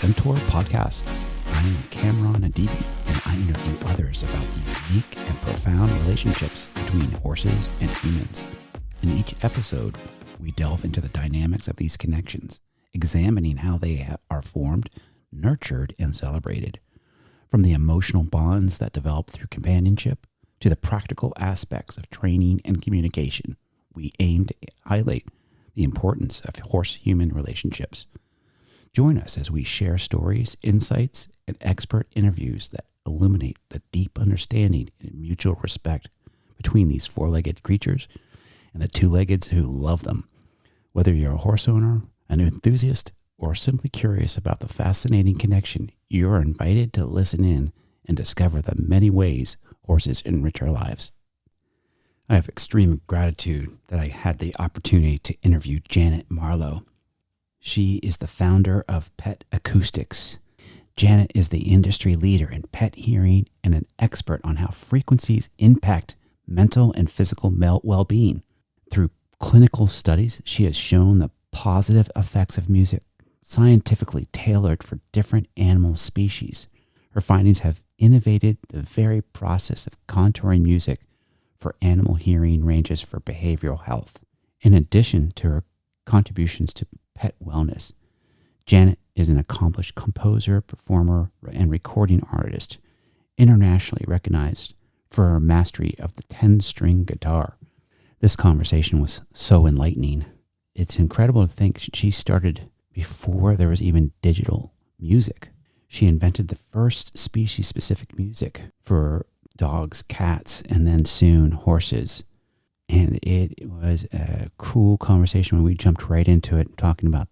Centaur podcast. I'm Cameron Adibi, and I interview others about the unique and profound relationships between horses and humans. In each episode, we delve into the dynamics of these connections, examining how they are formed, nurtured, and celebrated. From the emotional bonds that develop through companionship to the practical aspects of training and communication, we aim to highlight the importance of horse-human relationships. Join us as we share stories, insights, and expert interviews that illuminate the deep understanding and mutual respect between these four-legged creatures and the two-leggeds who love them. Whether you're a horse owner, an enthusiast, or simply curious about the fascinating connection, you're invited to listen in and discover the many ways horses enrich our lives. I have extreme gratitude that I had the opportunity to interview Janet Marlow. She is the founder of Pet Acoustics. Janet is the industry leader in pet hearing and an expert on how frequencies impact mental and physical well-being. Through clinical studies, she has shown the positive effects of music, scientifically tailored for different animal species. Her findings have innovated the very process of contouring music for animal hearing ranges for behavioral health. In addition to her contributions to pet wellness, Janet is an accomplished composer, performer, and recording artist, internationally recognized for her mastery of the 10-string guitar. This conversation was so enlightening. It's incredible to think she started before there was even digital music. She invented the first species-specific music for dogs, cats, and then soon horses. And it was a cool conversation when we jumped right into it, talking about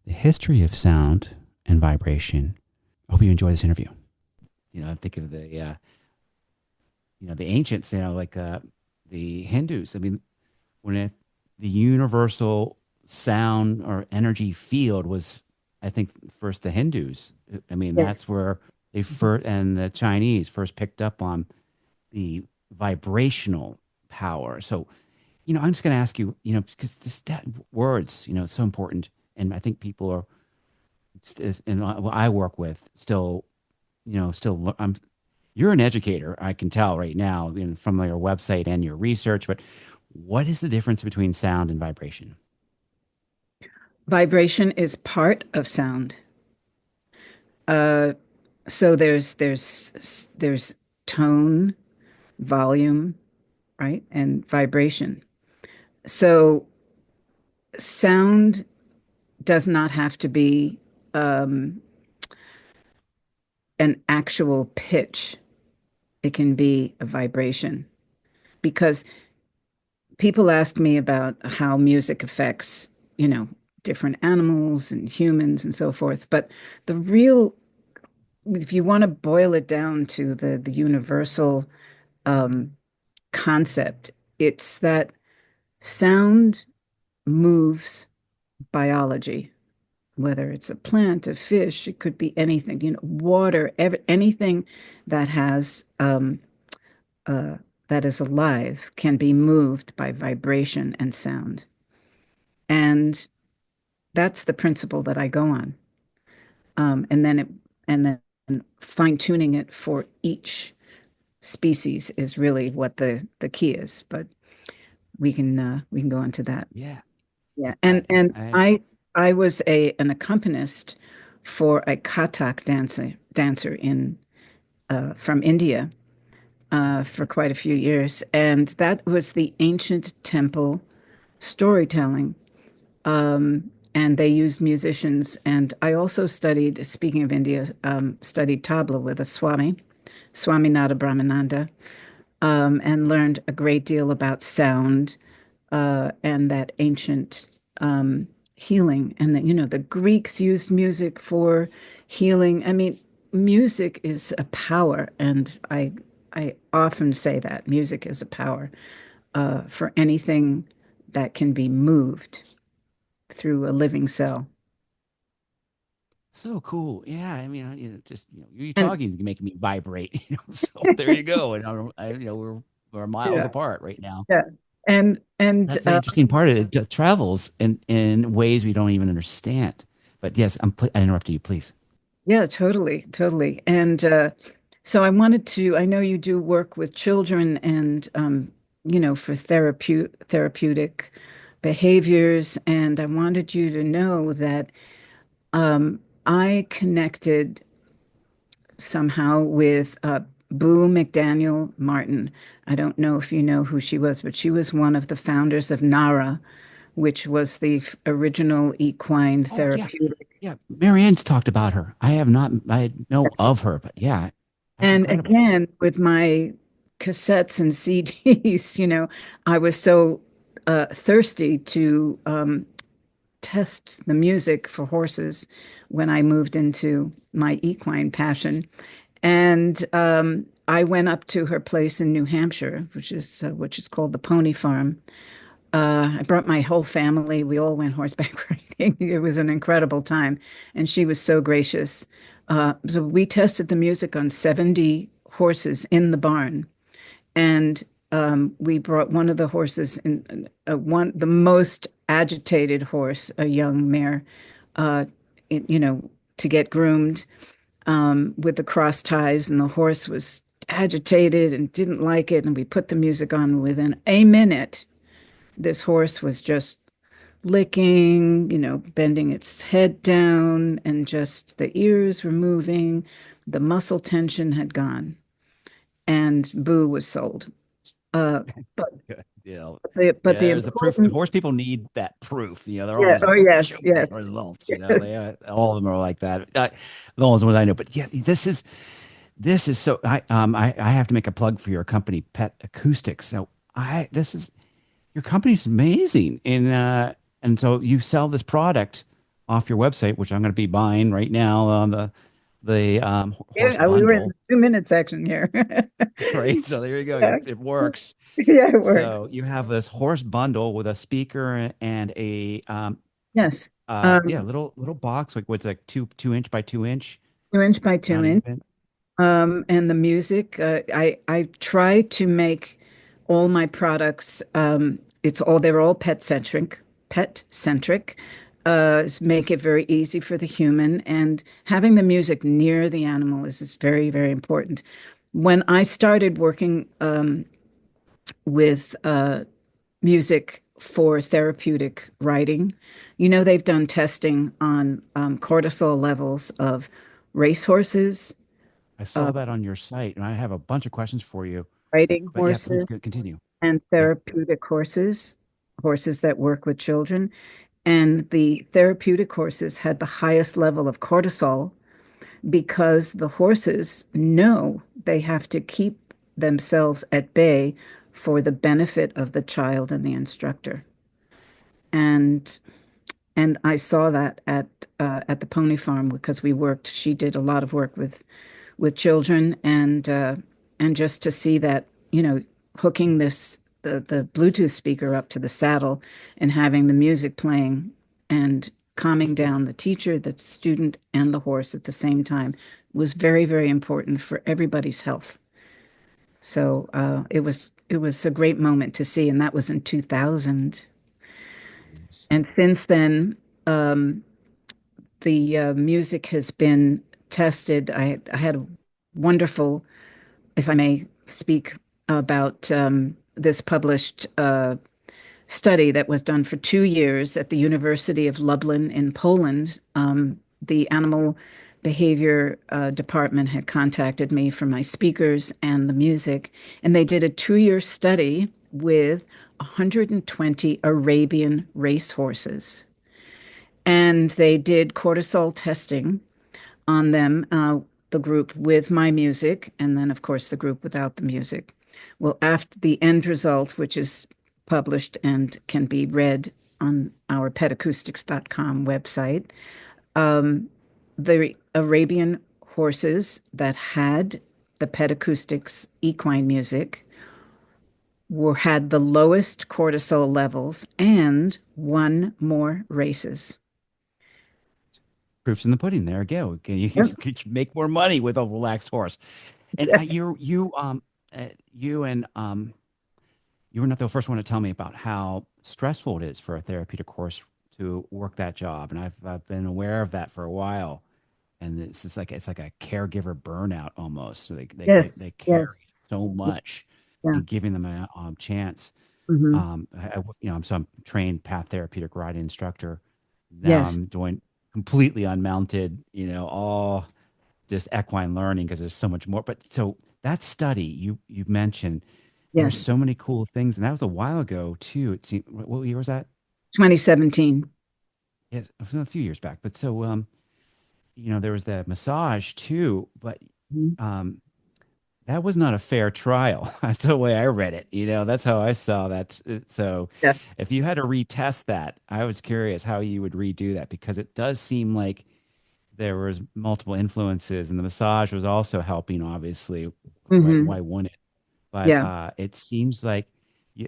the history of sound and vibration. I hope you enjoy this interview. I think of the ancients, like the Hindus. I mean, the universal sound or energy field was, I think, first the Hindus. I mean, Yes. that's where they first, and the Chinese first picked up on the vibrational power. So, I'm just going to ask you, because just that words, it's so important. And I think people are, and I work with still, you're an educator. I can tell right now, from your website and your research, but what is the difference between sound and vibration? Vibration is part of sound. Uh, so there's tone, volume, right, and vibration. So sound does not have to be um, an actual pitch. It can be a vibration because people ask me about how music affects, different animals and humans and so forth. But the real if you want to boil it down to the universal um, concept, it's that sound moves biology, whether it's a plant, a fish, it could be anything, water, anything that has uh, that is alive can be moved by vibration and sound. And that's the principle that I go on. And then fine tuning it for each species is really what the key is. But we can go into that. Yeah, Yeah, I, and I, I was an accompanist for a Kathak dancer in from India for quite a few years, and that was the ancient temple storytelling. And they used musicians, and I also studied. Speaking of India, studied tabla with a Swami Nada Brahmananda, and learned a great deal about sound and that ancient healing. And that, the Greeks used music for healing. I mean, music is a power, and I often say that music is a power for anything that can be moved through a living cell. so cool. Yeah, I mean, just you And talking is making me vibrate. So there you go. And we're miles yeah, apart right now. yeah. And That's the interesting part. It just travels in ways we don't even understand. But yes, I interrupted you. Please. Yeah, totally, totally. And so I wanted to, I know you do work with children and for therapeutic behaviors, and I wanted you to know that I connected somehow with Boo McDaniel Martin. I don't know if you know who she was, but she was one of the founders of NARA, which was the original equine Oh yeah, therapeutic. yeah. Marianne's talked about her. I have not. I know Yes. of her, but yeah, that's And incredible. again, with my cassettes and CDs, I was so thirsty to test the music for horses when I moved into my equine passion. And I went up to her place in New Hampshire, which is called the Pony Farm. I brought my whole family. We all went horseback riding. It was an incredible time, and she was so gracious. So we tested the music on 70 horses in the barn, and we brought one of the horses in, the most agitated horse, a young mare, uh, you know, to get groomed with the cross ties, and the horse was agitated and didn't like it. And we put the music on. Within a minute, this horse was just licking, bending its head down, and just the ears were moving. The muscle tension had gone, and Boo was sold. Uh, but Good deal. but the Yeah, there's a proof. important, Horse people need that proof. They're yeah, always oh like, yes, show me yes, the results. yes, They all of them are like that. Those ones I know. But yeah, this is so. I have to make a plug for your company, Pet Acoustics. So I this is your company's amazing, and so you sell this product off your website, which I'm going to be buying right now on the horse yeah. We were in bundle, the 2 minute section here. right? So there you go. Yeah, It works. yeah, it worked. So you have this horse bundle with a speaker and Yes, yeah, um, little box, like what's like two inch by 2 inch, 2 inch by two not inch. even. And the music, I try to make all my products. They're all pet centric. Make it very easy for the human, and having the music near the animal is very, very important. When I started working with music for therapeutic writing, they've done testing on cortisol levels of racehorses, I uh, saw that on your site, and I have a bunch of questions for you. riding But yeah, please horses, continue. and Yeah. therapeutic horses, horses that work with children. And the therapeutic horses had the highest level of cortisol because the horses know they have to keep themselves at bay for the benefit of the child and the instructor. And and I saw that at the pony farm because we worked. She did a lot of work with children, and just to see that, hooking the Bluetooth speaker up to the saddle and having the music playing and calming down the teacher, the student, and the horse at the same time was very, very important for everybody's health. So it was a great moment to see, and that was in 2000. Yes. And since then, um, the music has been tested. I had a wonderful, if I may speak about this published study that was done for 2 years at the University of Lublin in Poland. The animal behavior department had contacted me for my speakers and the music, and they did a 2 year study with 120 Arabian racehorses. And they did cortisol testing on them, the group with my music, and then, of course, the group without the music. Well, after the end result, which is published and can be read on our petacoustics.com website, the Arabian horses that had the Pet Acoustics equine music had the lowest cortisol levels and won more races. Proof's in the pudding. There you go. You Yep. can make more money with a relaxed horse. And you and you were not the first one to tell me about how stressful it is for a therapeutic horse to work that job, and I've been aware of that for a while. and it's like a caregiver burnout almost. So they Yes, carry yes, so much, yeah, and giving them a chance. hmm I'm trained path therapeutic ride instructor. Now yes, I'm doing completely unmounted, all just equine learning because there's so much more. But so that study you mentioned, there were yes. so many cool things, and that was a while ago too. It seemed, what year was that? 2017. Yeah, it was a few years back. But so there was that massage too, but Mhm. um, that was not a fair trial. That's the way I read it. That's how I saw that. So Yeah. if you had to retest that, I was curious how you would redo that because it does seem like there was multiple influences and the massage was also helping, obviously. hmm Why wouldn't it? But Yeah. it seems like,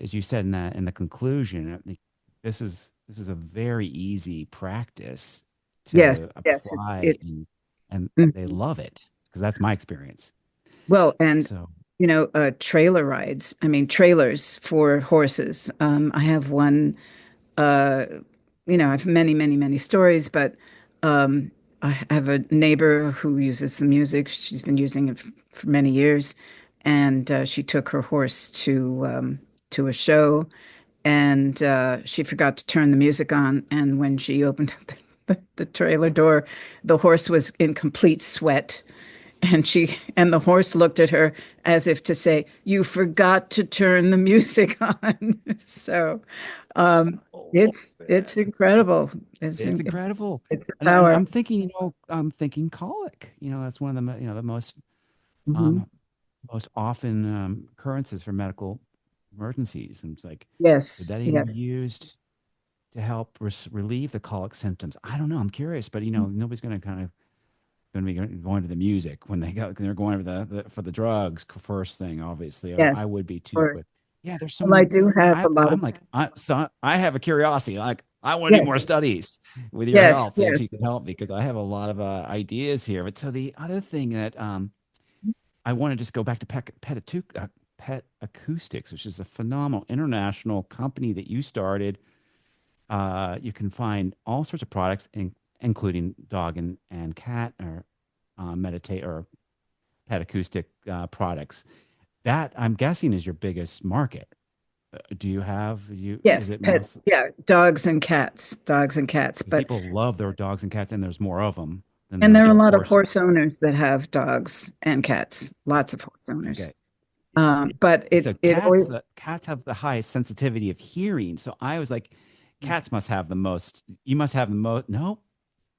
as you said in the conclusion, I think this is a very easy practice Yes. to Yes. apply, and they Mhm. love it because that's my experience. Well, and So, trailer rides. I mean, trailers for horses. I have one. Uh, I have many, many, many stories, but um, I have a neighbor who uses the music. She's been using it for many years, and she took her horse to a show, and she forgot to turn the music on. And when she opened up the trailer door, the horse was in complete sweat. And the horse looked at her as if to say, "You forgot to turn the music on." So, um, oh it's man, incredible. It's it's incredible. it's a And power. I'm thinking, I'm thinking colic. That's one of the Hmm um, most often occurrences for medical emergencies. And it's like, could Yes, that even be yes. used to help relieve the colic symptoms? I don't know. I'm curious, but nobody's going to be going to the music when they're going for for the drugs first thing. Obviously, Yes. I would be too. Or, But yeah, there's so well, I many. do have a lot I'm of like, I have a curiosity. Like, I want to do yes, more studies with your yes, help if yes, you can help because I have a lot of ideas here. But so the other thing that I want to just go back to Pet Acoustics, which is a phenomenal international company that you started. You can find all sorts of products, including dog and cat or meditate or pet acoustic products. That I'm guessing is your biggest market. Do you have you? Is yes. it most Pets, yeah, dogs and cats. because But people love their dogs and cats, and there's more of them than and there there are a are lot of horse horses. owners that have dogs and cats. Lots of horse owners. Okay. But And so it always cats have the highest sensitivity of hearing. So I was like, cats must have the most. You must have the most. No,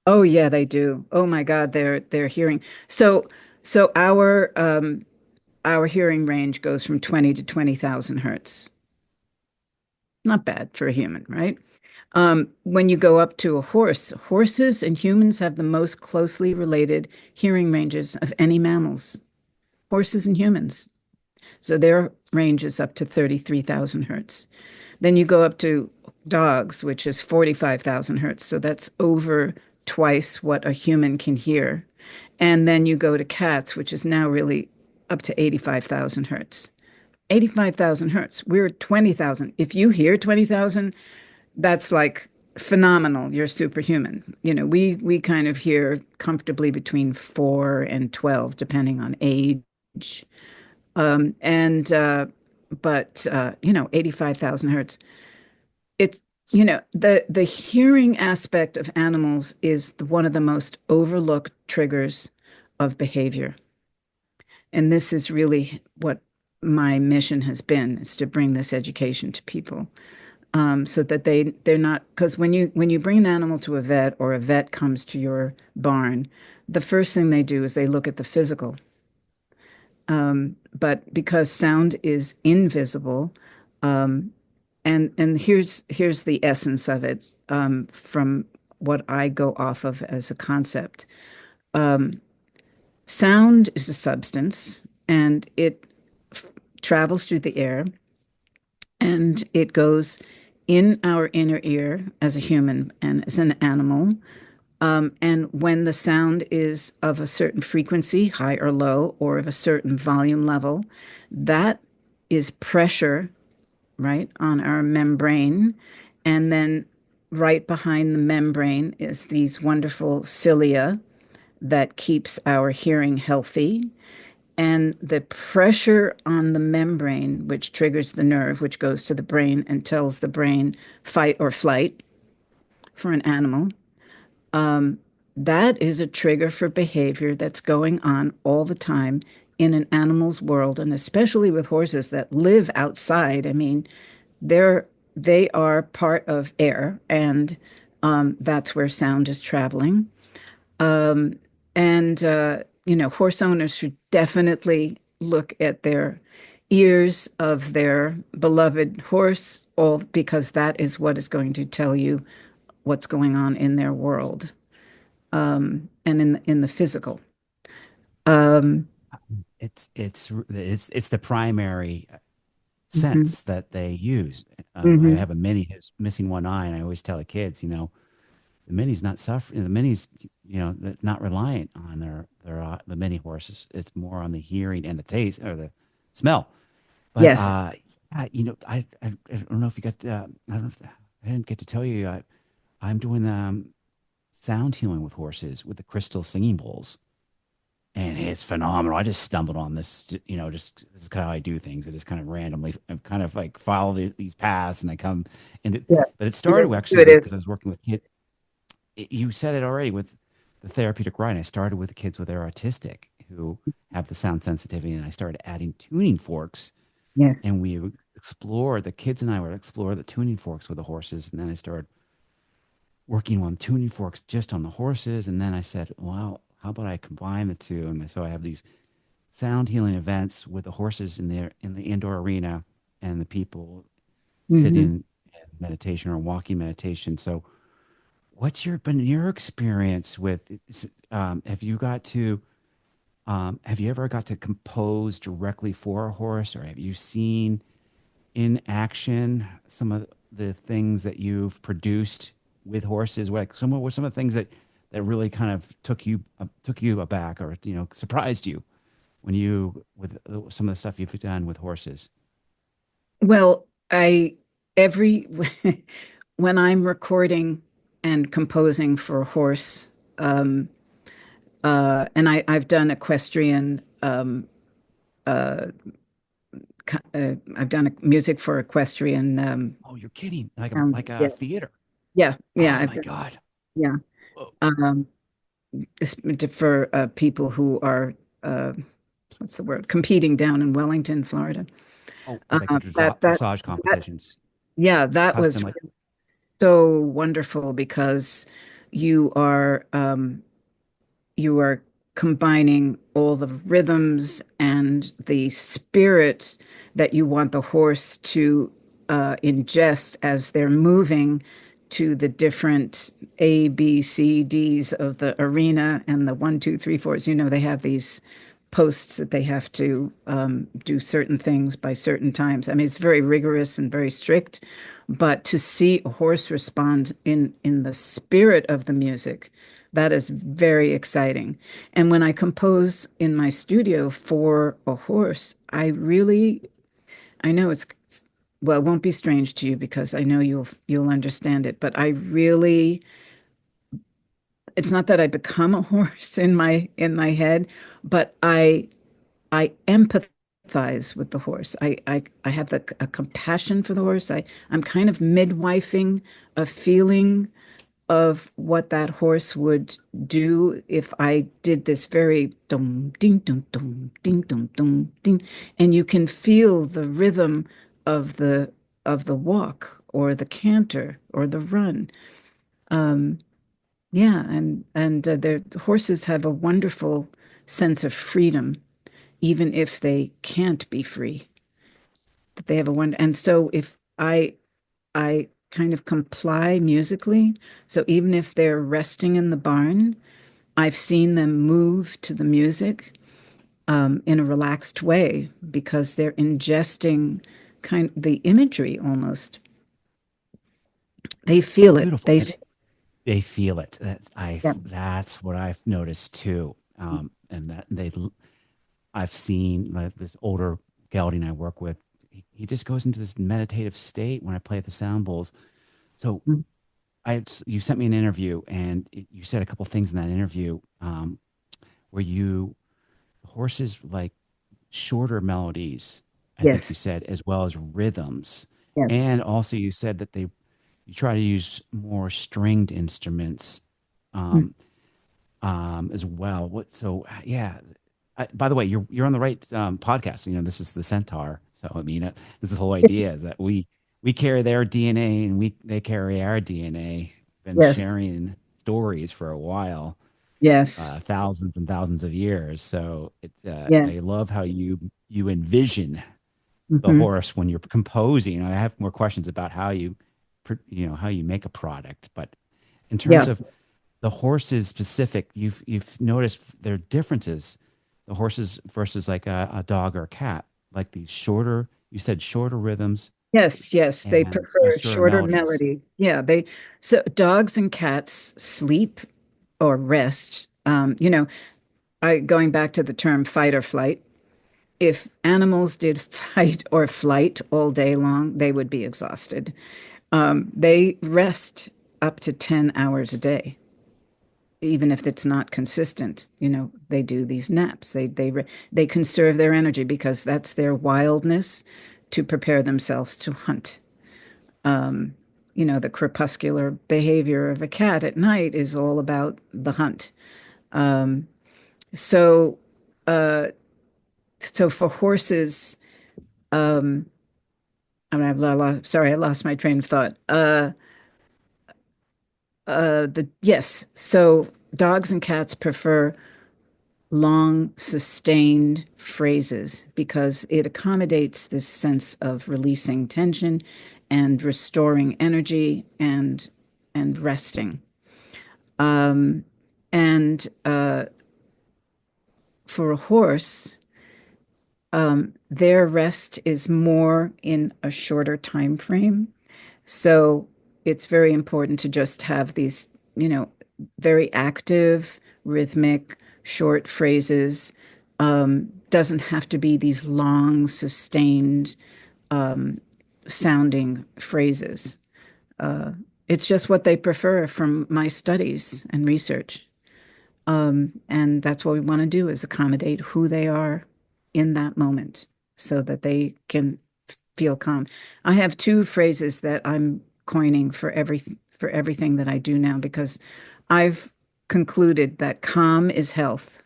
oh yeah, they do. Oh my God, they're hearing. So so our hearing range goes from 20 to 20,000 hertz. Not bad for a human, right? When you go up to a horse, horses and humans have the most closely related hearing ranges of any mammals, horses and humans. So their range is up to 33,000 hertz. Then you go up to dogs, which is 45,000 hertz. So that's over twice what a human can hear. And then you go to cats, which is now really up to 85,000 hertz. 85,000 hertz. We're 20,000. If you hear 20,000, that's like phenomenal. You're superhuman. We kind of hear comfortably between 4 and 12, depending on age. And but 85,000 hertz. It's the hearing aspect of animals is one of the most overlooked triggers of behavior. And this is really what my mission has been, is to bring this education to people, so that they're not, because when you bring an animal to a vet or a vet comes to your barn, the first thing they do is they look at the physical. But because sound is invisible, um, and here's the essence of it, from what I go off of as a concept. Um, Sound is a substance, and it f travels through the air, and it goes in our inner ear as a human and as an animal. And when the sound is of a certain frequency, high or low, or of a certain volume level, that is pressure, right, on our membrane. And then right behind the membrane is these wonderful cilia that keeps our hearing healthy. And the pressure on the membrane, which triggers the nerve, which goes to the brain and tells the brain fight or flight for an animal, um, that is a trigger for behavior that's going on all the time in an animal's world, and especially with horses that live outside. I mean, they're they are part of air, and that's where sound is traveling. Um, and horse owners should definitely look at their ears of their beloved horse, all because that is what is going to tell you what's going on in their world, and in the physical. Um, It's the primary mhm. sense that they use. I Mhm. have a mini who's missing one eye, and I always tell the kids, the mini's not suffering. The mini's, that's not reliant on the mini horses. It's more on the hearing and the taste or the smell. But Yes. I don't know if you got. I don't know if I didn't get to tell you. I'm doing sound healing with horses with the crystal singing bowls, and it's phenomenal. I just stumbled on this. Just this is kind of how I do things. I just kind of randomly, I'm kind of like follow these paths, and I come into. Yeah. But it It started is. actually It with is. because I was working with kids. You said it already with the therapeutic writing. I started with the kids with their autistic who have the sound sensitivity, and I started adding tuning forks, Yes. and we would explore. The kids and I would explore the tuning forks with the horses, and then I started working on tuning forks just on the horses, and then I said, well, how about I combine the two? And so I have these sound healing events with the horses in the indoor arena and the people sitting Hmm. in meditation or walking meditation. So what's been your experience with have you ever got to compose directly for a horse, or have you seen in action some of the things that you've produced with horses? What some of the things that really kind of took you aback, or surprised you when you with some of the stuff you've done with horses? Well, I every when I'm recording and composing for a horse, um, and I've done equestrian. Uh, I've done music for equestrian. Oh, you're kidding! Like a Um, like a yeah, theater. yeah. Oh I've my done, God. yeah. Whoa. Um, for people who are uh, what's the word? Competing down in Wellington, Florida. Oh, like the That that dressage that competitions, yeah, that custom was like. so wonderful because you are um, you are combining all the rhythms and the spirit that you want the horse to ingest as they're moving to the different A, B, C, D's of the arena and the one, two, three, fours. They have these posts that they have to do certain things by certain times. I mean, it's very rigorous and very strict, but to see a horse respond in the spirit of the music, that is very exciting. And when I compose in my studio for a horse, I know well, it won't be strange to you because I know you'll understand it, but it's not that I become a horse in my head, but I empathize with the horse. I have a compassion for the horse. I'm kind of midwifing a feeling of what that horse would do if I did this very dum ding dum dum ding dum dum ding, and you can feel the rhythm of the walk or the canter or the run. Um, yeah, and the horses have a wonderful sense of freedom, even if they can't be free. But they have a one, and so if I kind of comply musically. So even if they're resting in the barn, I've seen them move to the music in a relaxed way because they're ingesting kind of the imagery almost. They feel it. Beautiful. And they feel it. Yeah. That's what I've noticed too. And that I've seen like this older gelding I work with. He just goes into this meditative state when I play at the sound bowls. So you sent me an interview, and you said a couple things in that interview. where you horses like shorter melodies, I think you Yes, said, as well as rhythms. yes, And also you said that you try to use more stringed instruments mm, um, as well. Yeah. By the way, you're on the right podcast. You know, this is the Centaur. So I mean, this is the whole idea is that we carry their DNA and they carry our DNA. Been yes, sharing stories for a while, yes, thousands and thousands of years. So I yes. love how you envision the Hmm. horse when you're composing. I have more questions about how how you make a product, but in terms Yeah. of the horses specific, you've noticed there are differences. The horses versus like a dog or a cat, like these shorter. You said shorter rhythms Yes, yes, they and prefer shorter shorter melodies. melody. Yeah, so dogs and cats sleep or rest. I going back to the term fight or flight. If animals did fight or flight all day long, they would be exhausted. They rest up to 10 hours a day, even if it's not consistent. They do these naps. They conserve their energy because that's their wildness to prepare themselves to hunt. The crepuscular behavior of a cat at night is all about the hunt. So, uh, so for horses, sorry, I lost my train of thought. Yes, so dogs and cats prefer long, sustained phrases because it accommodates this sense of releasing tension and restoring energy and resting. And for a horse, their rest is more in a shorter time frame. So it's very important to just have these, you know, very active, rhythmic, short phrases. Doesn't have to be these long, sustained sounding phrases. Uh, it's just what they prefer from my studies and research. And that's what we want to do is accommodate who they are in that moment so that they can feel calm. I have two phrases that I'm coining for everything that I do now because I've concluded that calm is health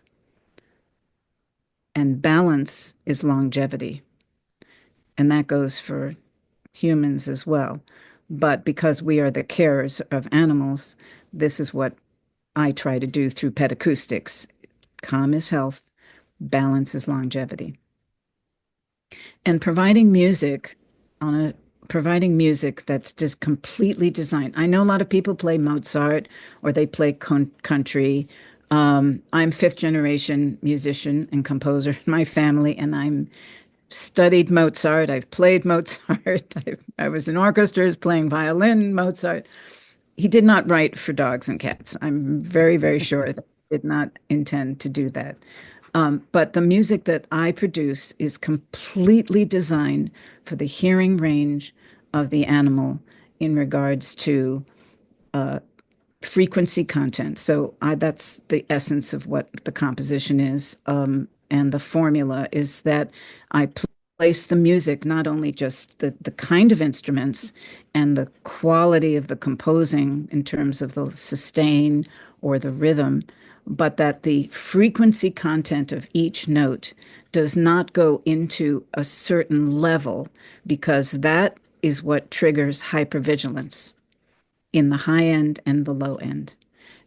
and balance is longevity. And that goes for humans as well. But because we are the carers of animals, this is what I try to do through Pet Acoustics. Calm is health, balance is longevity. And on a providing music that's just completely designed. I know a lot of people play Mozart or they play country. I'm fifth generation musician and composer in my family, and I'm studied Mozart. I've played Mozart. I was in orchestras playing violin, Mozart. He did not write for dogs and cats. I'm very, very sure that he did not intend to do that. But the music that I produce is completely designed for the hearing range of the animal in regards to frequency content. So that's the essence of what the composition is. And the formula is that I place the music, not only just the kind of instruments and the quality of the composing in terms of the sustain or the rhythm, but that the frequency content of each note does not go into a certain level because that is what triggers hypervigilance in the high end and the low end.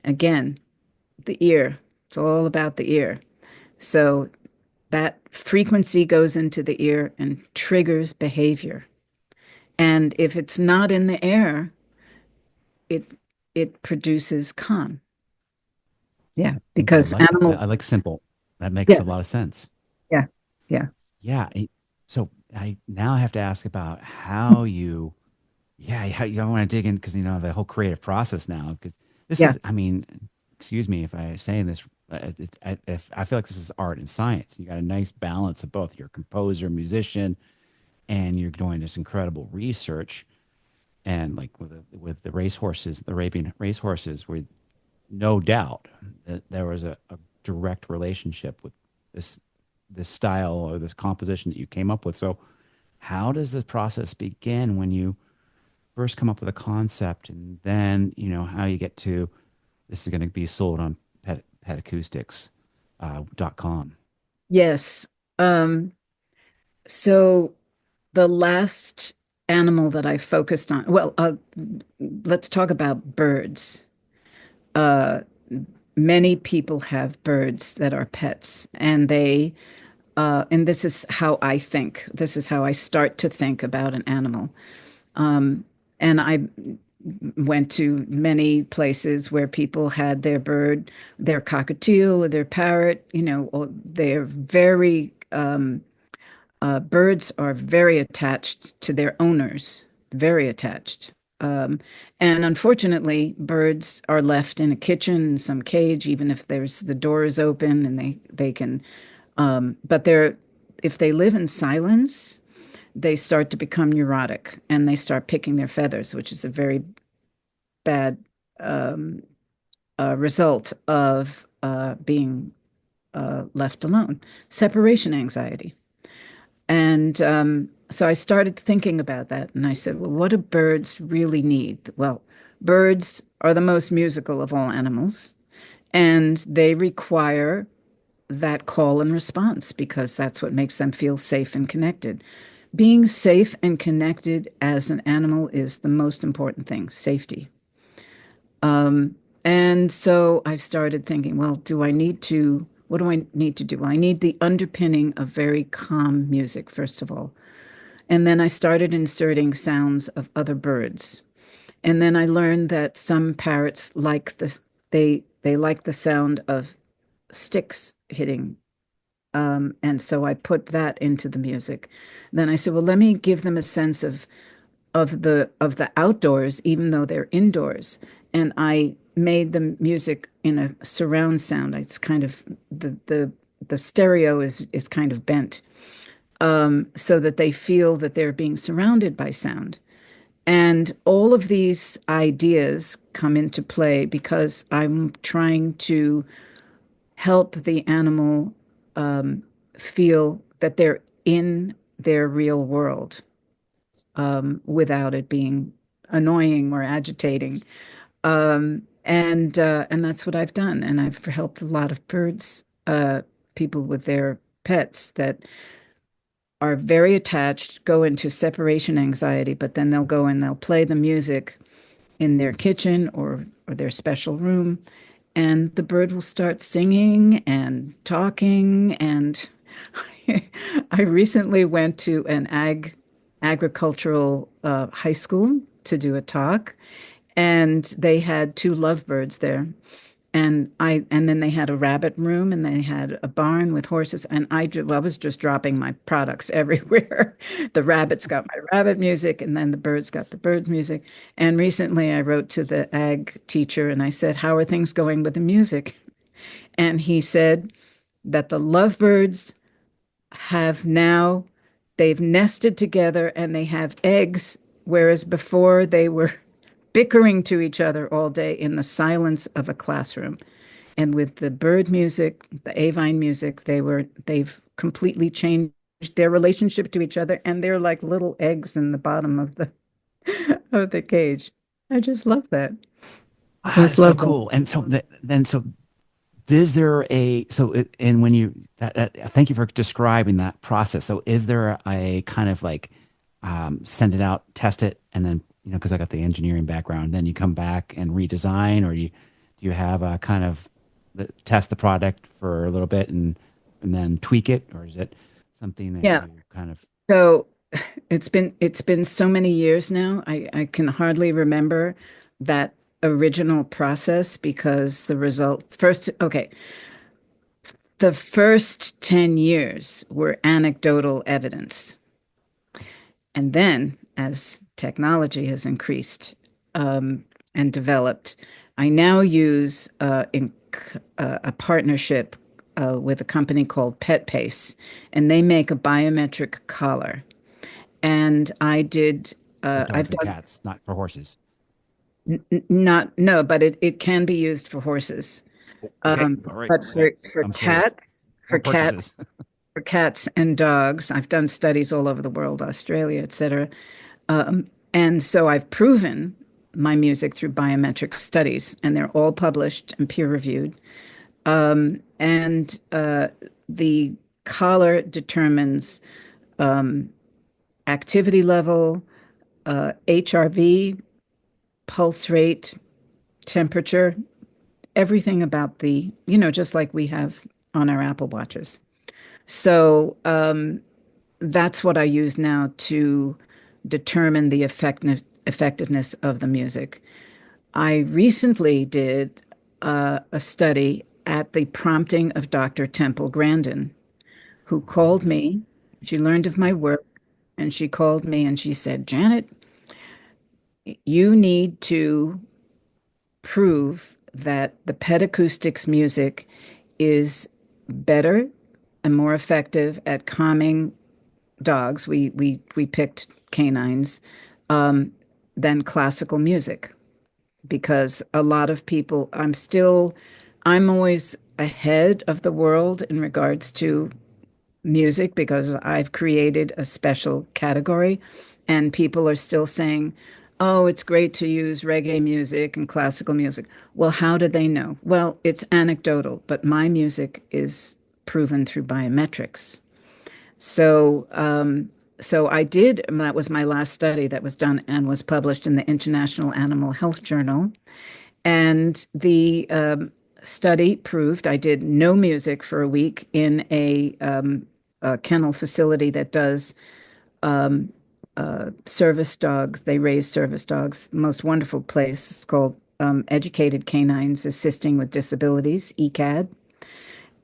Again, the ear, it's all about the ear. So that frequency goes into the ear and triggers behavior. And if it's not in the air, it it produces calm. Yeah, I because like that. I animals, like simple. That makes yeah, a lot of sense. yeah, yeah, Yeah. So I now have to ask about how you, yeah, how you want to dig in because you know the whole creative process now. Because this yeah, is, I mean, excuse me if I say this, if I feel like this is art and science. You got a nice balance of both. You're a composer, musician, and you're doing this incredible research. And like with the racehorses, the raping racehorses, where no doubt that there was a direct relationship with this style or this composition that you came up with. So how does the process begin when you first come up with a concept, and then how you get to this is going to be sold on Pet Acoustics .com? Yes. Um, so the last animal that I focused on, well, let's talk about birds. Uh, Many people have birds that are pets, and and this is how I think. This is how I start to think about an animal. And I went to many places where people had their bird, their cockatiel or their parrot, or they're very, birds are very attached to their owners, very attached. Um, and unfortunately, birds are left in a kitchen, in some cage, even if the door is open and they can, but if they live in silence, they start to become neurotic and they start picking their feathers, which is a very bad um, result of being left alone. Separation anxiety. And so I started thinking about that. And I said, well, what do birds really need? Well, birds are the most musical of all animals, and they require that call and response because that's what makes them feel safe and connected. Being safe and connected as an animal is the most important thing, safety. Um, and so I started thinking, well, what do I need to do? Well, I need the underpinning of very calm music, first of all. And then I started inserting sounds of other birds. And then I learned that some parrots like they like the sound of sticks hitting. And so I put that into the music. Then I said, well, let me give them a sense of the outdoors, even though they're indoors. And I made the music in a surround sound. It's kind of the stereo is kind of bent, so that they feel that they're being surrounded by sound. And all of these ideas come into play because I'm trying to help the animal feel that they're in their real world, without it being annoying or agitating. And that's what I've done. And I've helped a lot of people with their pets that are very attached, go into separation anxiety, but then they'll go and they'll play the music in their kitchen or their special room, and the bird will start singing and talking. And I recently went to an agricultural high school to do a talk, and they had two lovebirds there. And then they had a rabbit room and they had a barn with horses. And I was just dropping my products everywhere. The rabbits got my rabbit music, and then the birds got the bird music. And recently I wrote to the ag teacher and I said, how are things going with the music? And he said that the lovebirds have now, they've nested together and they have eggs, whereas before they were bickering to each other all day in the silence of a classroom. And with the bird music, the avine music, they've completely changed their relationship to each other, and they're like little eggs in the bottom of the of the cage. I just love that. I Ah, just it's so love that. cool. And so then so is there a so it, and when you thank you for describing that process. So is there a kind of like send it out, test it, and then because I got the engineering background, then you come back and redesign, or do you have a kind of test the product for a little bit and then tweak it, or is it something that Yeah. you kind of So it's been so many years now. I can hardly remember that original process because the results first, okay, the first 10 years were anecdotal evidence. And then, as technology has increased and developed, I now use a partnership with a company called Pet Pace, and they make a biometric collar. And for I've dogs and done cats, not for horses? not, no, but it can be used for horses. Okay. All right. But for I'm sold. for More cats, purchases. for cats and dogs, I've done studies all over the world, Australia, etc. And so I've proven my music through biometric studies, and they're all published and peer reviewed. And the collar determines activity level, HRV, pulse rate, temperature, everything about just like we have on our Apple Watches. So that's what I use now to determine the effectiveness of the music. I recently did a study at the prompting of Dr. Temple Grandin, who called Nice. me. She learned of my work and she called me and she said, Janet, you need to prove that the Pet Acoustics music is better and more effective at calming dogs. We picked canines um, than classical music because a lot of people, I'm always ahead of the world in regards to music because I've created a special category and people are still saying, oh, it's great to use reggae music and classical music. Well, how do they know? Well, it's anecdotal, but my music is proven through biometrics. So, so I did, that was my last study that was done and was published in the International Animal Health Journal. And the study proved I did no music for a week in a kennel facility that does service dogs. They raise service dogs. The most wonderful place. It's called Educated Canines Assisting with Disabilities, ECAD.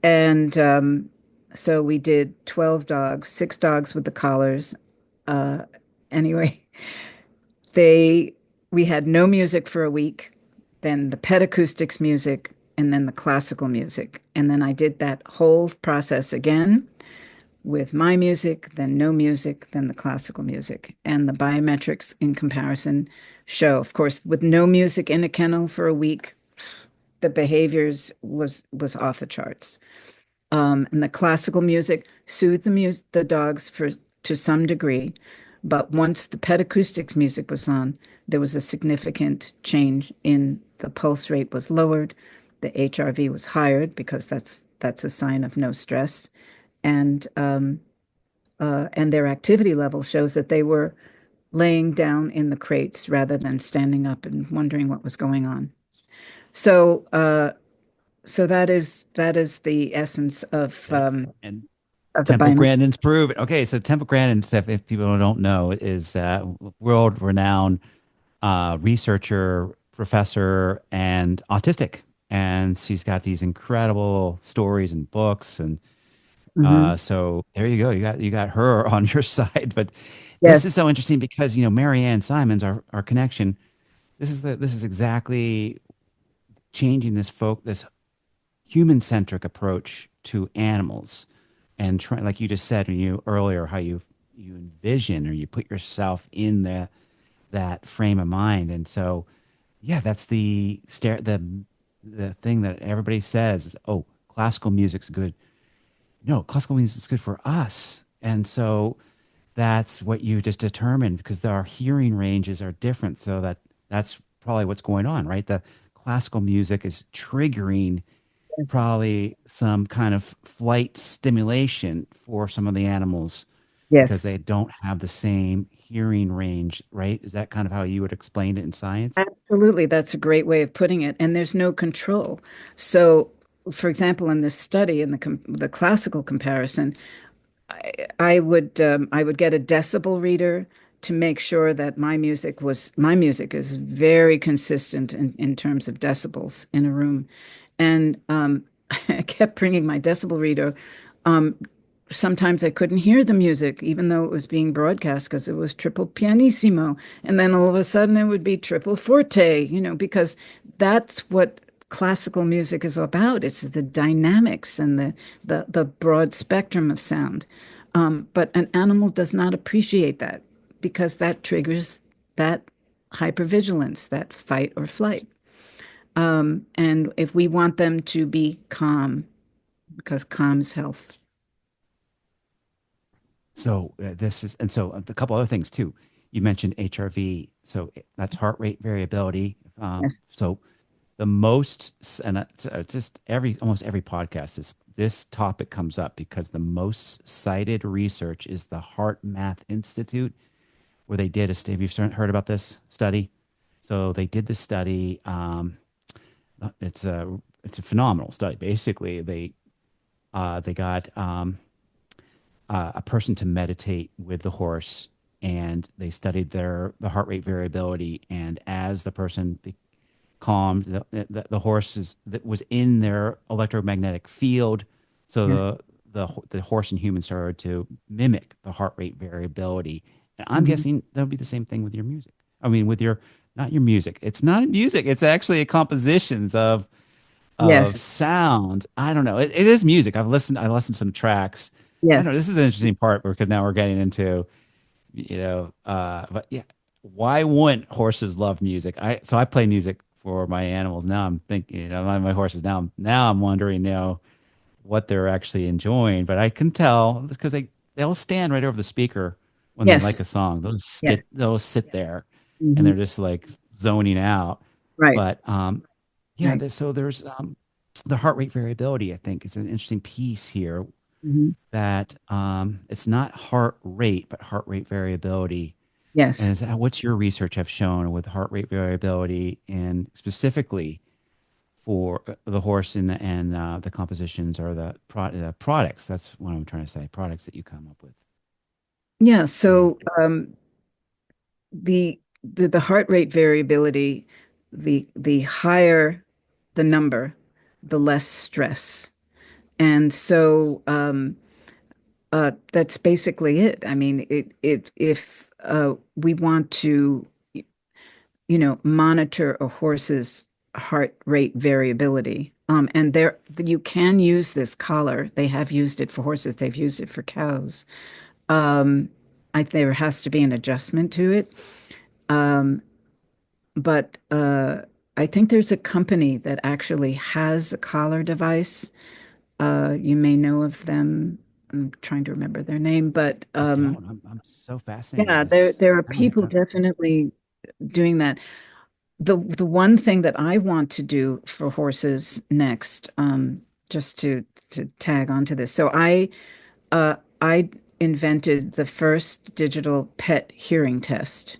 And so we did 12 dogs, six dogs with the collars. Uh, anyway, they we had no music for a week, then the pet acoustics music, and then the classical music. And then I did that whole process again with my music, then no music, then the classical music. And the biometrics in comparison show, of course, with no music in a kennel for a week, the behaviors was off the charts. And the classical music soothed the dogs for to some degree, but once the pet acoustics music was on, there was a significant change in the pulse rate was lowered, the HRV was higher because that's a sign of no stress, and their activity level shows that they were laying down in the crates rather than standing up and wondering what was going on. So so that is the essence Yeah. And of the Temple biometric. Grandin's proven. Okay, so Temple Grandin, if people don't know, is world-renowned researcher, professor, and autistic. And she's got these incredible stories and books, and Hmm. so there you go. You got her on your side. But this is Yes, so interesting because Marianne Simons, our connection. This is exactly changing this human centric approach to animals and try, like you just said when you earlier how you envision or you put yourself in that frame of mind. And so yeah, that's the thing that everybody says is, oh, classical music's good. No, classical music is good for us. And so that's what you just determined because our hearing ranges are different. So that's probably what's going on, right? The classical music is triggering yes, probably some kind of flight stimulation for some of the animals because yes. they don't have the same hearing range, right? Is that kind of how you would explain it in science? Absolutely. That's a great way of putting it. And there's no control. So, for example, in this study, in the classical comparison, I would get a decibel reader to make sure that my music is very consistent in terms of decibels in a room. And I kept bringing my decibel reader. Um, Sometimes I couldn't hear the music, even though it was being broadcast because it was triple pianissimo. And then all of a sudden it would be triple forte, because that's what classical music is about. It's the dynamics and the broad spectrum of sound. But an animal does not appreciate that because that triggers that hypervigilance, that fight or flight. And if we want them to be calm, because calm is health. So this is, and so a couple other things too. You mentioned HRV, so that's heart rate variability. Yes. So the most, and it's just almost every podcast, this topic comes up because the most cited research is the Heart Math Institute, where they did a study. Have you heard about this study? So they did this study. It's a phenomenal study. Basically, they got a person to meditate with the horse, and they studied the heart rate variability. And as the person calmed, the horse that was in their electromagnetic field. So Yes. the horse and human started to mimic the heart rate variability. And I'm Hmm. guessing that'll be the same thing with your music. I mean, with your not your music. It's not music. It's actually a compositions of Yes. sound. I don't know. It is music. I listened to some tracks. I don't know. Yes. This is the interesting part because now we're getting into, but yeah, why wouldn't horses love music? So I play music for my animals. Now I'm thinking, my horses now I'm wondering, what they're actually enjoying. But I can tell because they'll stand right over the speaker when they like Yes. a song. Yes. They'll sit there and Hmm. they're just like zoning out. Right. But yeah, Right. so there's the heart rate variability, I think, is an interesting piece here Hmm. that it's not heart rate, but heart rate variability. And Yes. what's your research have shown with heart rate variability and specifically for the horse and the compositions or the products? That's what I'm trying to say, products that you come up with. Yeah. Yeah. So the heart rate variability, the higher the number, the less stress. And so that's basically it. I mean, if we want to, monitor a horse's heart rate variability, and there you can use this collar. They have used it for horses. They've used it for cows. Um, there has to be an adjustment to it. Um, but I think there's a company that actually has a collar device. You may know of them. I'm trying to remember their name, but I don't. I'm so fascinated with yeah, there this. there are Tell me. people definitely doing that. The one thing that I want to do for horses next, just to tag onto this. So I invented the first digital pet hearing test,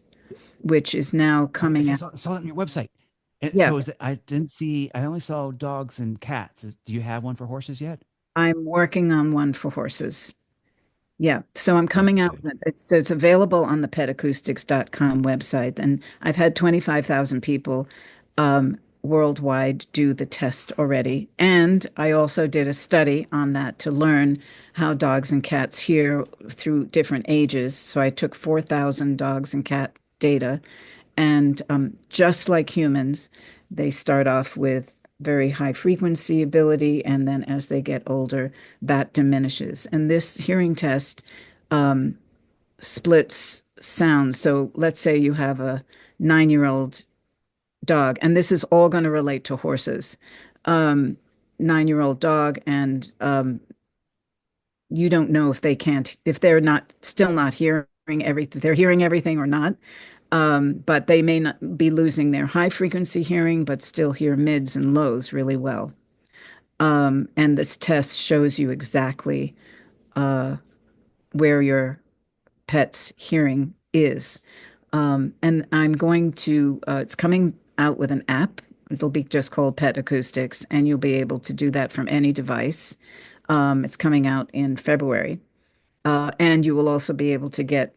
which is now Oh, I coming out. saw that on your website. And Yeah, so is it, I didn't see, I only saw dogs and cats. Do you have one for horses yet? I'm working on one for horses. Yeah, so I'm coming out Okay. with it. So it's available on the petacoustics.com website. And I've had 25,000 people worldwide do the test already. And I also did a study on that to learn how dogs and cats hear through different ages. So I took 4,000 dogs and cat data. And just like humans, they start off with very high frequency ability, and then as they get older, that diminishes. And this hearing test um, splits sounds. So let's say you have a 9-year-old dog, and this is all going to relate to horses. Um, 9-year-old dog, and you don't know if they can't, if they're not still not hearing everything, they're hearing everything or not. But they may not be losing their high frequency hearing, but still hear mids and lows really well. And this test shows you exactly uh, where your pet's hearing is. And I'm going to, it's coming out with an app. It'll be just called Pet Acoustics, and you'll be able to do that from any device. It's coming out in February. And you will also be able to get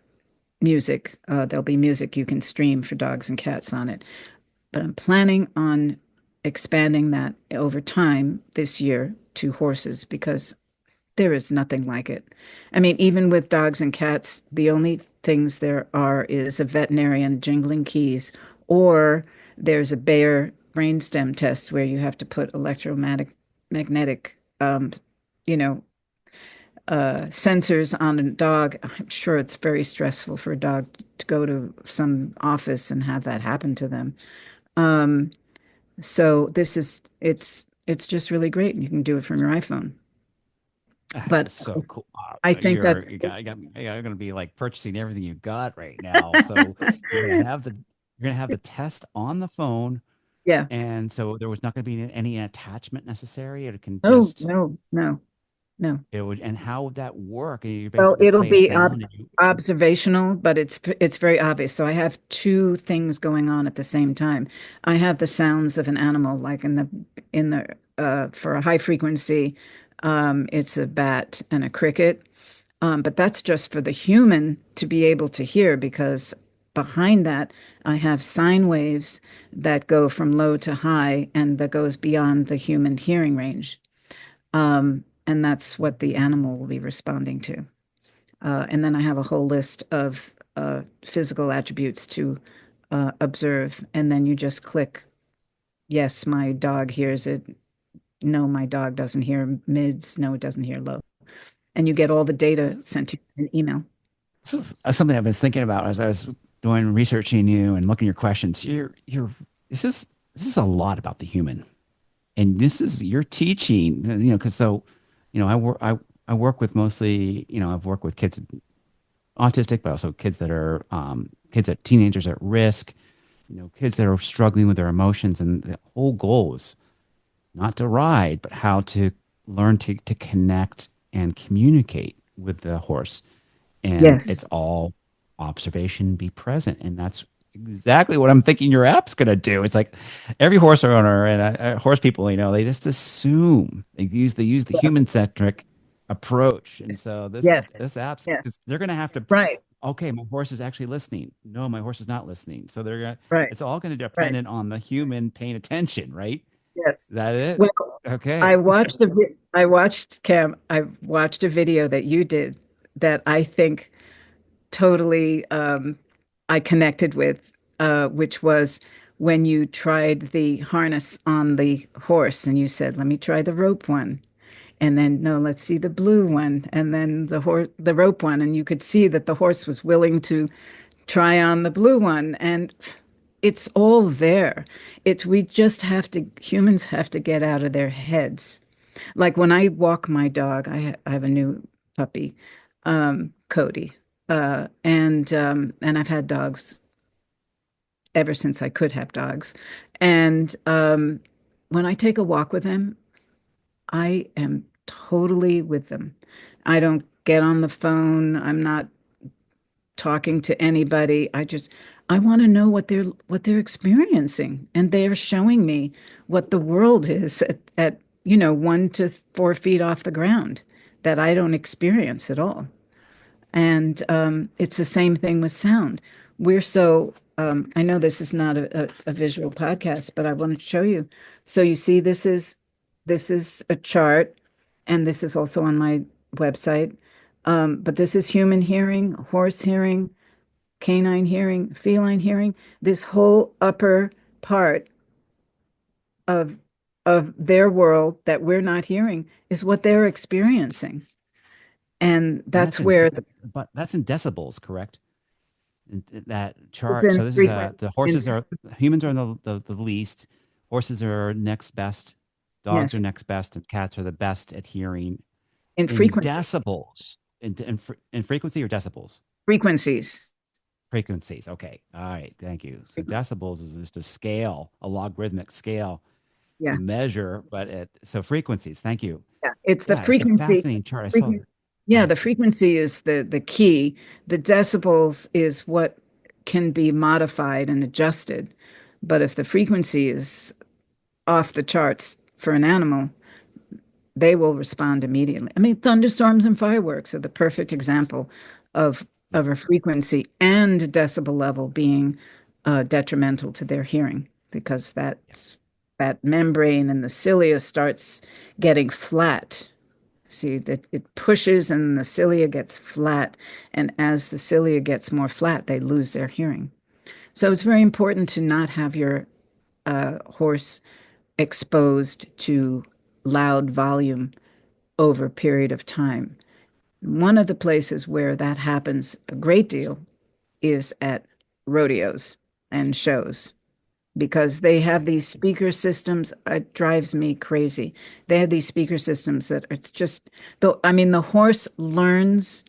music. There'll be music you can stream for dogs and cats on it. But I'm planning on expanding that over time this year to horses because there is nothing like it. I mean, even with dogs and cats, the only things there are is a veterinarian jingling keys, or there's a Bayer brainstem test where you have to put magnetic, you know, sensors on a dog. I'm sure it's very stressful for a dog to go to some office and have that happen to them. Um, So it's just really great. You can do it from your iPhone. This But is so cool. I think that You're gonna be like purchasing everything you got right now. So you're gonna have the test on the phone, yeah. and so there was not gonna be any attachment necessary. It can No, just no, no, no. it would. And how would that work? You Well, basically it'll play a be sound, and you observational, but it's very obvious. So I have two things going on at the same time. I have the sounds of an animal, like in the for a high frequency, it's a bat and a cricket. But that's just for the human to be able to hear, because behind that, I have sine waves that go from low to high and that goes beyond the human hearing range. And that's what the animal will be responding to. And then I have a whole list of physical attributes to observe. And then you just click, yes, my dog hears it. No, my dog doesn't hear mids. No, it doesn't hear low. And you get all the data sent to you in email. this is something I've been thinking about as I was doing researching you and looking at your questions. You're this is this is a lot about the human, and this is you're teaching. Because I work with mostly I've worked with kids autistic, but also kids that are kids that teenagers at risk. Kids that are struggling with their emotions, and the whole goal is not to ride, but how to learn to connect and communicate with the horse. And it's Yes. all observation, be present. And that's exactly what I'm thinking your app's going to do. It's like every horse owner and horse people, they just assume they use the Yeah. human centric approach. And so Yes. this app's Yes. because they're going to have to, Right. okay, my horse is actually listening. No, my horse is not listening. So Right. it's all going to Right. dependent on the human paying attention, right? Yes. Is that it? Well, Okay. I watched a video that you did that I think totally I connected with, which was when you tried the harness on the horse and you said, "Let me try the rope one." And then, no, let's see the blue one. And then the rope one. And you could see that the horse was willing to try on the blue one. And it's all there. We just have to, humans have to get out of their heads. Like when I walk my dog, I have a new puppy, Cody. And I've had dogs ever since I could have dogs. And when I take a walk with him, I am totally with them. I don't get on the phone. I'm not talking to anybody. I want to know what they're experiencing. And they are showing me what the world is at 1 to 4 feet off the ground that I don't experience at all. And it's the same thing with sound. I know this is not a visual podcast, but I want to show you. So you see, this is a chart, and this is also on my website. But this is human hearing, horse hearing, canine hearing, feline hearing. This whole upper part of of their world that we're not hearing is what they're experiencing. And And that's where but that's in decibels, correct? That it's chart. So in this is frequency. the In horses are humans are the least. Horses are next best. Dogs are yes, next best, and cats are the best at hearing in in frequency, decibels. In frequency or decibels? frequencies. Frequencies. Okay. All right. Thank you. So Frequen- decibels is just a scale, a logarithmic scale to Yeah, measure, so frequencies. Thank you. yeah. It's the Yeah, it's a frequency. fascinating chart. I saw frequen- that. Yeah, the frequency is the key. The decibels is what can be modified and adjusted. But if the frequency is off the charts for an animal, they will respond immediately. I mean, thunderstorms and fireworks are the perfect example of Yeah. of a frequency and decibel level being detrimental to their hearing, because Yeah. that membrane in the cilia starts getting flat. See that it pushes and the cilia gets flat, and as the cilia gets more flat, they lose their hearing. So it's very important to not have your horse exposed to loud volume over a period of time. One of the places where that happens a great deal is at rodeos and shows. because they have these speaker systems. It drives me crazy. They have these speaker systems that it's just, though, I mean, the horse learns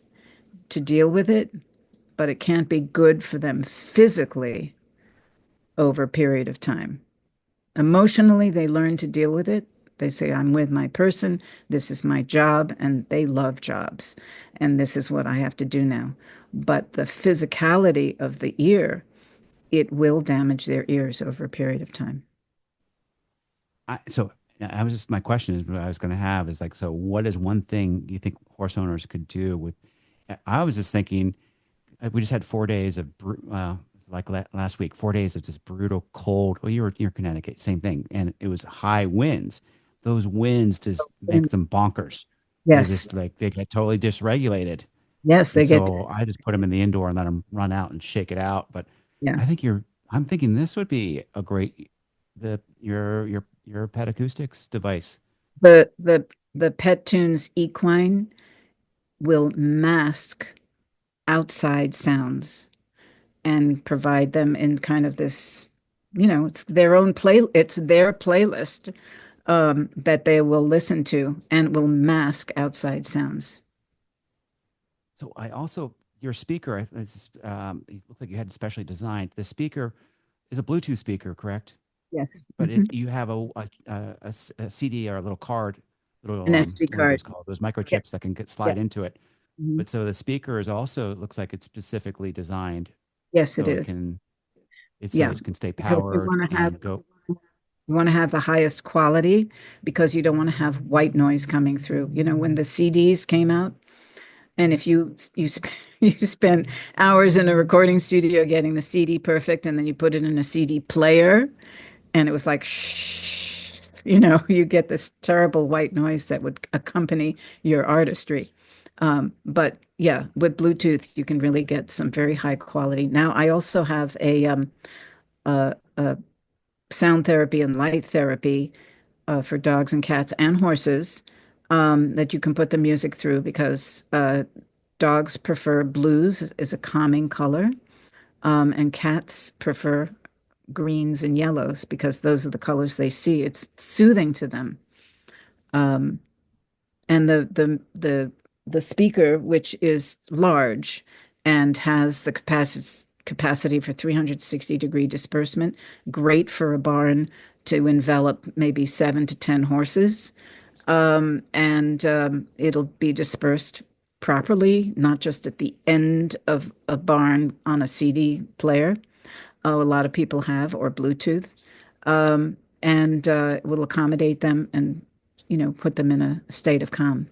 to deal with it, but it can't be good for them physically over a period of time. Emotionally, they learn to deal with it. They say, I'm with my person. This is my job. And they love jobs. And this is what I have to do now. But the physicality of the ear, it will damage their ears over a period of time. So I was just my question is what I was going to have is like, so what is one thing you think horse owners could do with? I was just thinking we just had 4 days of like last week, 4 days of just brutal cold. Oh, you're Connecticut, same thing, and it was high winds. Those winds just make And them bonkers. They yes, just like they get totally dysregulated, yes, and they get, so I just put them in the indoor and let them run out and shake it out. But yeah. I think you're. I'm thinking this would be a great your pet acoustics device. The Pet Tunes equine will mask outside sounds and provide them in kind of this, it's their own it's their playlist that they will listen to and will mask outside sounds. So I also your speaker. It looks like you had it specially designed. The speaker is a Bluetooth speaker, correct? Yes. But Mhm. you have a CD or a little card, little An SD what are card. those called? Those Yeah. microchips that can Yeah. slide into it. Mhm. But so the speaker is also it looks like it's specifically designed Yes, it so is. Yeah. it can stay Because powered and go. you want to have the highest quality because you don't want to have white noise coming through. When the CDs came out, and if you spend hours in a recording studio getting the CD perfect, and then you put it in a CD player, and it was like shh, you get this terrible white noise that would accompany your artistry. But yeah, with Bluetooth, you can really get some very high quality. Now, I also have a sound therapy and light therapy for dogs and cats and horses that you can put the music through because dogs prefer blues as a calming color, and cats prefer greens and yellows because those are the colors they see. It's soothing to them. Um, and the speaker, which is large and has the capacity for 360-degree disbursement, great for a barn to envelop maybe 7 to 10 horses. And it'll be dispersed properly, not just at the end of a barn on a CD player. Oh, a lot of people have, or Bluetooth. And it will accommodate them and, put them in a state of calm.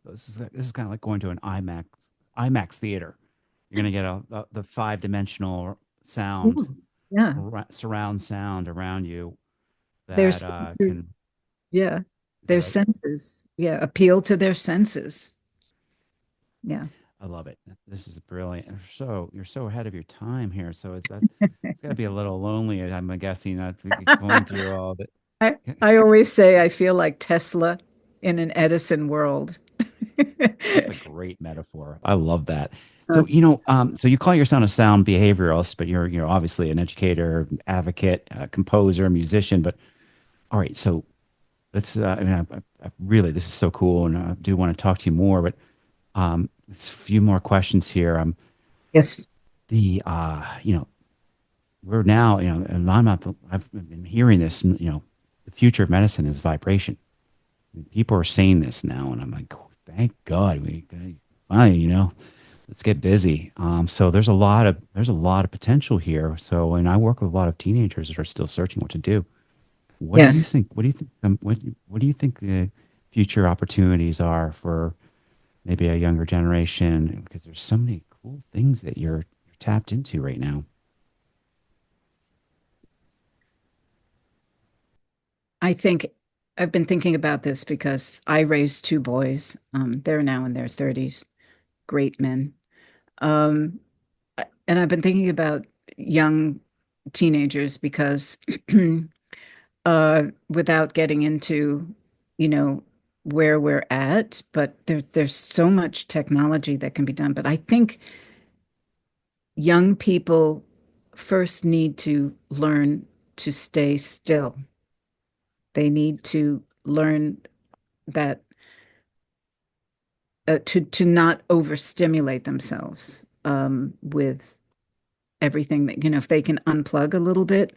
This is kind of like going to an IMAX theater. You're going to get the 5 dimensional sound, Ooh, yeah. surround sound around you Their that senses, can. yeah. Is that Their right? senses, yeah. Appeal to their senses. Yeah. I love it. This is brilliant. You're so ahead of your time here. So it's got to be a little lonely. I'm guessing going through all that. I always say I feel like Tesla in an Edison world. That's a great metaphor. I love that. Uh, So so you call yourself a sound behavioralist, but you're obviously an educator, advocate, composer, musician. But all right, so let's. I mean, I really this is so cool, and I do want to talk to you more. But a few more questions here. yes. The we're now and I'm not. I've been hearing this. The future of medicine is vibration. People are saying this now, and I'm like, oh, thank God we finally, let's get busy. So there's a lot of potential here. So, and I work with a lot of teenagers that are still searching what to do. What do you Yes. think? What do you think? What do you think the future opportunities are for maybe a younger generation? Because there's so many cool things that you're tapped into right now. I think I've been thinking about this because I raised two boys. They're now in their 30s, great men. Um, and I've been thinking about young teenagers because without getting into, you know, where we're at, but there's so much technology that can be done. But I think young people first need to learn to stay still. They need to learn that to not overstimulate themselves with everything that, if they can unplug a little bit.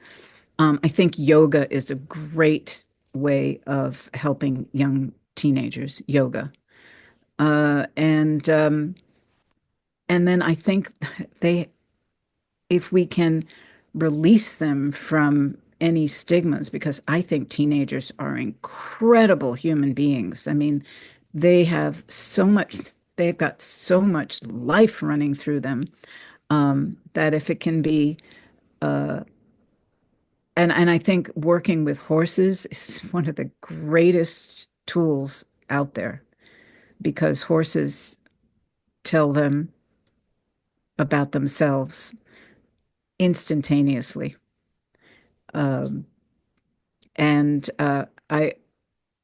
I think yoga is a great way of helping young teenagers, yoga. And then I think they, if we can release them from any stigmas, because I think teenagers are incredible human beings. I mean, they have so much, they've got so much life running through them, that if it can be, and I think working with horses is one of the greatest tools out there, because horses tell them about themselves instantaneously. Um, and I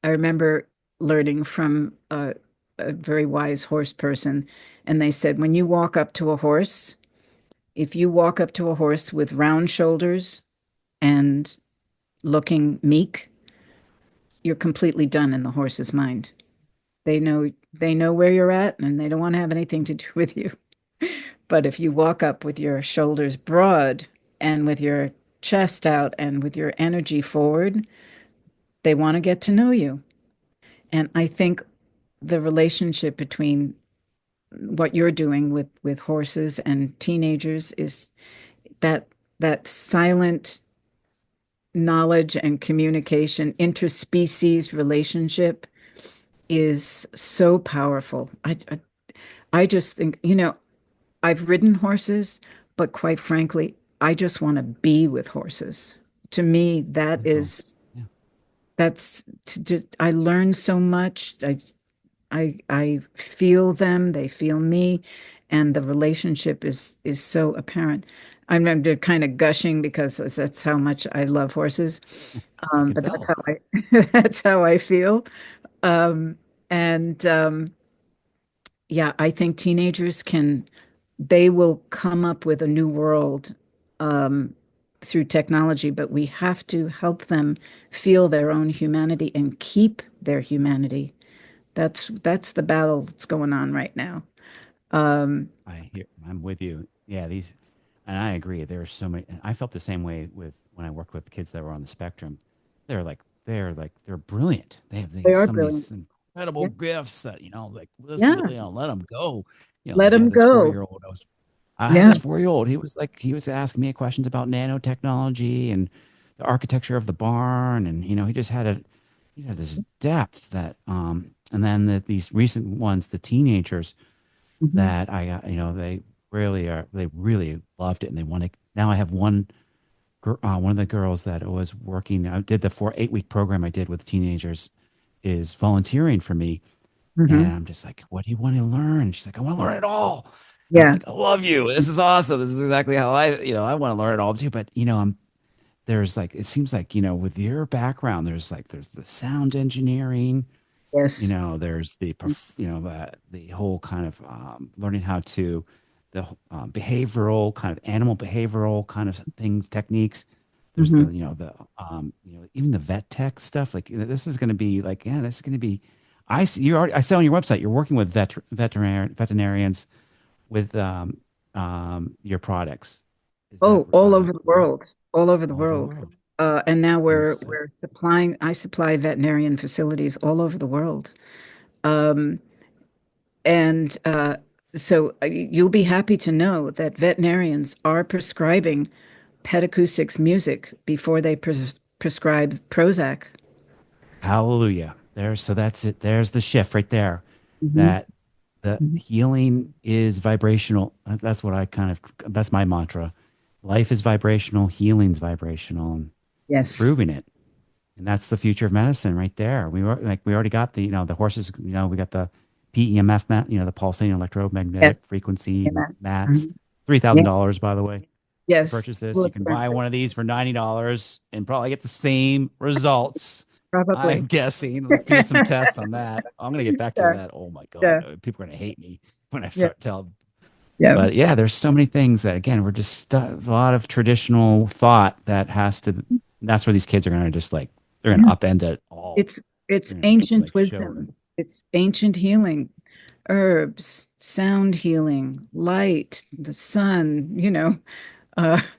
remember learning from a very wise horse person, and they said, when you walk up to a horse, if you walk up to a horse with round shoulders and looking meek, you're completely done in the horse's mind. They know where you're at, and they don't want to have anything to do with you. But if you walk up with your shoulders broad and with your chest out and with your energy forward, they want to get to know you. And I think the relationship between what you're doing with horses and teenagers is that that silent knowledge and communication, interspecies relationship is so powerful. I just think, I've ridden horses, but quite frankly, I just want to be with horses. To me, Very cool. Yeah. I learn so much. I feel them, they feel me, and the relationship is so apparent. I'm kind of gushing because that's how much I love horses. I could But that's tell. how I that's how I feel. Um, and Yeah, I think teenagers they will come up with a new world um, through technology, but we have to help them feel their own humanity and keep their humanity. That's the battle that's going on right now. Um, I'm with you. Yeah, and I agree. There are so many. And I felt the same way with when I worked with kids that were on the spectrum. They're brilliant. They have they are some of brilliant. these incredible Yeah, gifts that like yeah. let them go. Let I them had this four go. year old. I had Yeah. this 4 year old. He was asking me questions about nanotechnology and the architecture of the barn, and he just had this depth that and then these recent ones, the teenagers Hmm. that they really loved it, and they want to. Now I have one of the girls that was working. I did the 8 week program I did with teenagers is volunteering for me, and Hmm. I'm just like, what do you want to learn? She's like, I want to learn it all. I'm Yeah. like, I love you. This is awesome. This is exactly how I want to learn it all too. But there's like, it seems like, with your background, there's the sound engineering, Yes. there's the whole kind of learning how to the behavioral kind of animal behavioral kind of things, techniques. There's Hmm. even the vet tech stuff. Like this is going to be like, yeah, this is going to be. I saw on your website you're working with veterinarians with your products. Is that Oh, all over the world, all over the all over the world. world? And now And I supply veterinarian facilities all over the world. Um, and so you'll be happy to know that veterinarians are prescribing Pet Acoustics music before they prescribe Prozac. hallelujah. So that's it. There's the shift right there. Hmm. That the Hmm. healing is vibrational. That's my mantra. Life is vibrational, healing's vibrational, and we're Yes. proving it. And that's the future of medicine right there. We already got the horses, we got the PEMF mat, the pulsating electromagnetic Yes. frequency Amen. mats. Mhm. Yeah. $3,000, by the way. To Yes. purchase this, Full you can buy expensive. one of these for $90 and probably get the same results. I'm Probably. guessing. Let's do some tests on that. I'm gonna get back to Yeah. that. Oh my God, Yeah. people are gonna hate me when I Yeah. start telling. Yeah. But yeah, there's so many things that again we're just a lot of traditional thought that has to. That's where these kids are gonna just like they're gonna Yeah. upend it all. It's They're gonna just ancient like show wisdom. them. It's ancient healing, herbs, sound healing, light, the sun,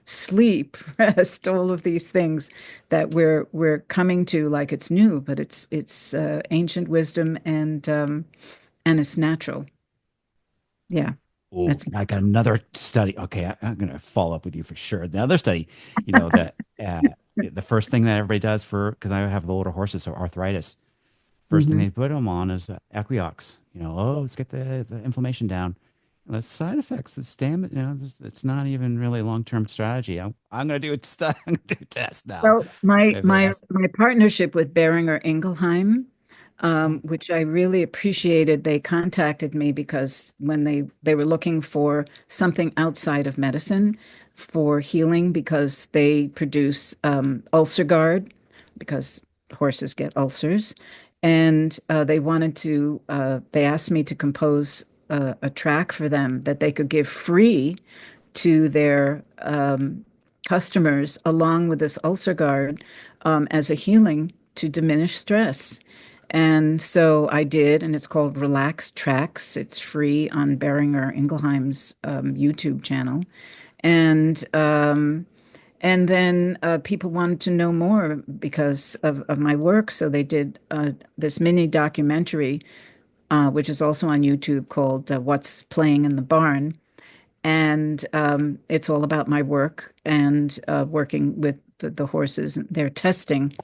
sleep, rest, all of these things that we're coming to like it's new, but it's ancient wisdom and it's natural. Yeah, Oh, that's I got another study. Okay, I'm gonna follow up with you for sure. The other study, you know, that the first thing that everybody does for because I have the older horses, so arthritis. First thing hmm they put them on is Equiox. You know, oh, let's get the inflammation down. And the side effects, it's damn, you know, it's not even really a long-term strategy. I'm gonna do a I'm gonna do a test now. Well, my If it my has, my partnership with Beringer Ingelheim, oh, which I really appreciated, they contacted me because when they were looking for something outside of medicine for healing, because they produce ulcer guard, because horses get ulcers, and they asked me to compose a track for them that they could give free to their customers along with this ulcer guard as a healing to diminish stress. And so I did, and it's called Relax Tracks. It's free on Beringer Ingelheim's YouTube channel. And then people wanted to know more because of my work. So they did this mini documentary, which is also on YouTube called What's Playing in the Barn, and it's all about my work and working with the horses, their testing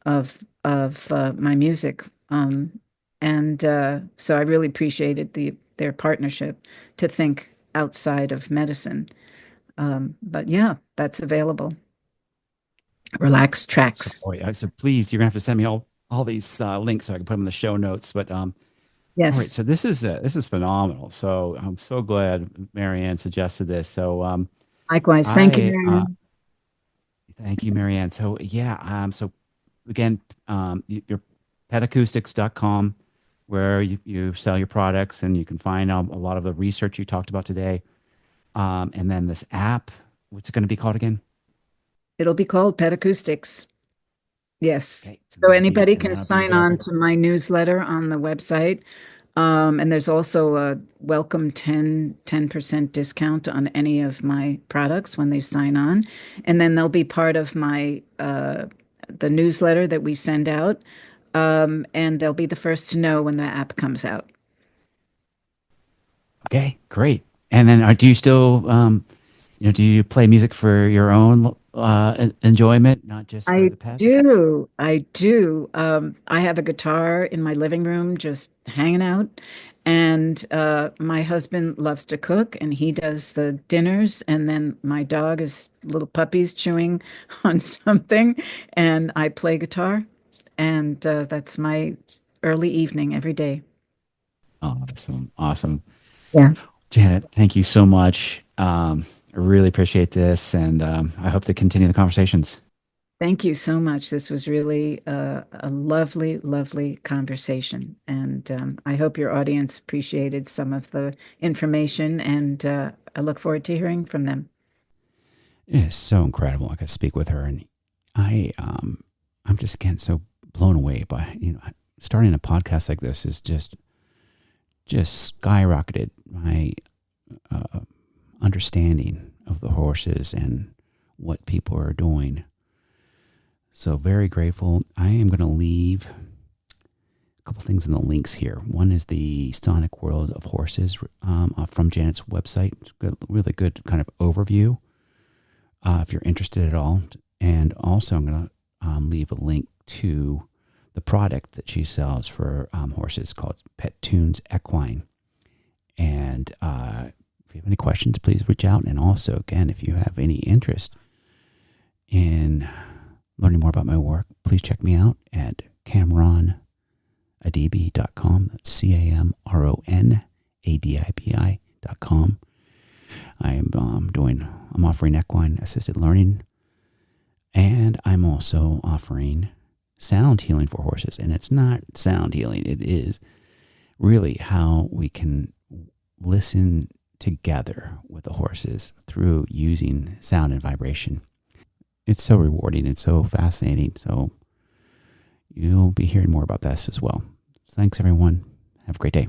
of my music. And so I really appreciated their partnership to think outside of medicine. But yeah, that's available. Relax so, tracks. oh, yeah, so please, you're gonna have to send me all these links so I can put them in the show notes. But all right, Yes. so this is phenomenal. So I'm so glad Marianne suggested this. So Likewise. Thank you, I Marion. thank you, Marianne. So yeah, so again, your petacoustics.com, where you sell your products and you can find a lot of the research you talked about today. And then this app, what's it going to be called again? It'll be called Pet Acoustics. Yes. Okay, So anybody can that'll be sign on available. to my newsletter on the website. And there's also a welcome 10% discount on any of my products when they sign on. And then they'll be part of my the newsletter that we send out. And they'll be the first to know when the app comes out. Okay, great. And then do you still, do you play music for your own enjoyment, not just for I the pets? do. I do. I have a guitar in my living room just hanging out. And my husband loves to cook and he does the dinners. And then my dog is little puppies chewing on something. And I play guitar. And that's my early evening every day. Awesome. Awesome. Yeah. Janet, thank you so much. I really appreciate this, and I hope to continue the conversations. Thank you so much. This was really a lovely, lovely conversation. And I hope your audience appreciated some of the information, and I look forward to hearing from them. It is so incredible. I could speak with her, and I'm just again so blown away by starting a podcast like this is just skyrocketed my uh, understanding of the horses and what people are doing. So very grateful. I am going to leave a couple things in the links here. One is the Sonic World of Horses from Janet's website. Really good kind of overview if you're interested at all. And also I'm going to leave a link to the product that she sells for horses called Pet Tunes Equine. And if you have any questions, please reach out. And also, again, if you have any interest in learning more about my work, please check me out at CamronAdibi.com. That's CamronAdibi.com. I'm offering equine assisted learning, and I'm also offering sound healing for horses. And it's not sound healing, it is really how we can listen together with the horses through using sound and vibration. It's so rewarding. It's so fascinating. So you'll be hearing more about this as well. Thanks, everyone. Have a great day.